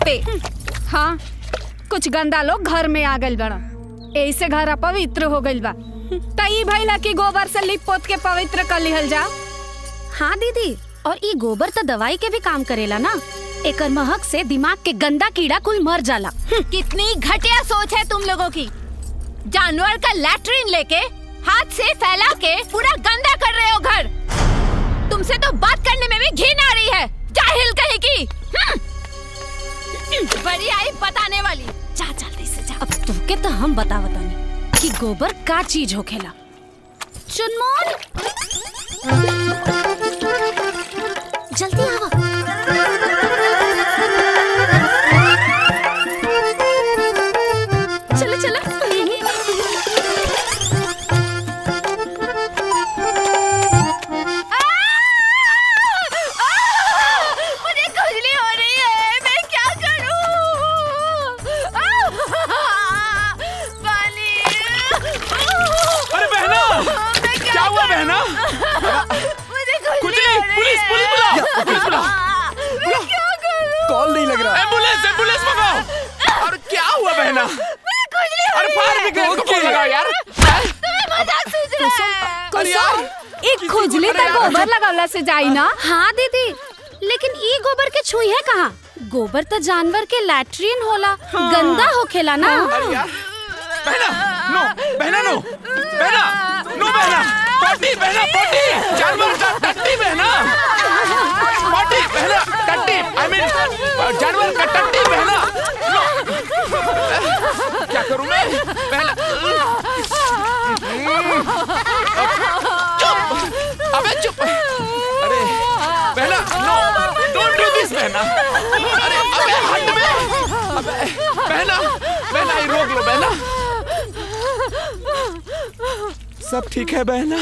पे। हाँ, कुछ गंदा लोग घर में आ गइल बड़ा, ऐसे घर अपवित्र हो गइल बा। तई भइला की गोबर से लिप पोत के पवित्र कर लिहल जा। हाँ दीदी, और ये गोबर तो दवाई के भी काम करेला ना। एकर महक से दिमाग के गंदा कीड़ा कुल मर जाला। कितनी घटिया सोच है तुम लोगों की। जानवर का लैट्रिन लेके हाथ से फैला के पूरा गंदा कर रहे हो घर। तुमसे तो बात करने में भी घिन आ रही है, जाहिल कहीं की। बड़ी आई बताने वाली। जा जल्दी से जा। अब तुमके तो हम बतावतानी कि गोबर का चीज होखेला। चुनमोन, जल्दी आवा। चलो चलो। मुझे खुजली हो रही है, मैं क्या करूं? पानी। अरे बहना, क्या हुआ बहना? मुझे खुजली कुछ हो नहीं, रही पुलिस है। पुलिस बुलाओ, पुलिस बुलाओ। मैं क्या करूं? कॉल नहीं लग रहा। एम्बुलेंस एम्बुलेंस मंगाओ। और क्या हुआ बहना? मुझे खुजली हो अरे रही फायर है। ब्रिगेड को फोन लगाओ यार। तुम्हें मजाक सूझ रहा है। अरे यार, एक खुजली तक गोबर लगवला से जाई ना। हाँ दीदी, लेकिन ई गोबर के छुई है कहाँ? गोबर तो जानवर के लैट्रिन होला, गंदा होखेला ना। अरे यार, बहना नो, बहना नो, बहना नो, बहना पॉटी, बहना पॉटी, जानवर का टट्टी बहना, पॉटी बहना, टट्टी, आई मीन जानवर का टट्टी बहना। क्या करूं मैं बहना? चुप, अबे चुप। अरे बहना नो, डोंट डू दिस बहना। अरे अबे हट बे, अबे बहना, बहना ये रोक लो बहना। सब ठीक है बहना?